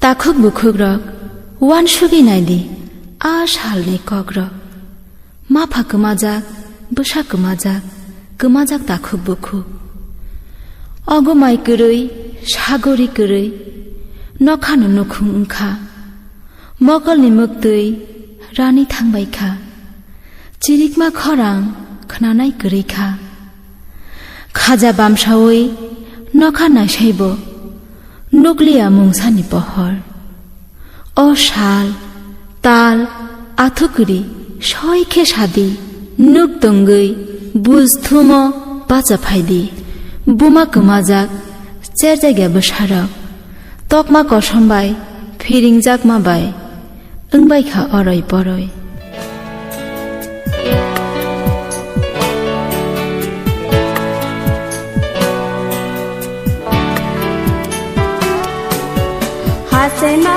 ताखुक बुखुक rock one Swiggy नाइदि आश हालनि cock rock माफा कमाजाक बुसा कमाजाक ताखुक बुखुक अगमाय गरै सागरि गरै नखानो नखुं ओंखा मगलनि मोगदै रानि थांबायखा चिरिकमा खरां खोनानाय गरैखा खाजा बामसावै नखा नायसायब नुग्लिया मुंसानि पहर अ साल ताल आथुकुरि सयखे सादि नुक दंगै बुजथुम बाजा फायदि बुमा कमाजाक चेर जायगा बसारक तकमा कसमबाय फिरिंजाक माबाय ओंबायखा अरय परय हासेना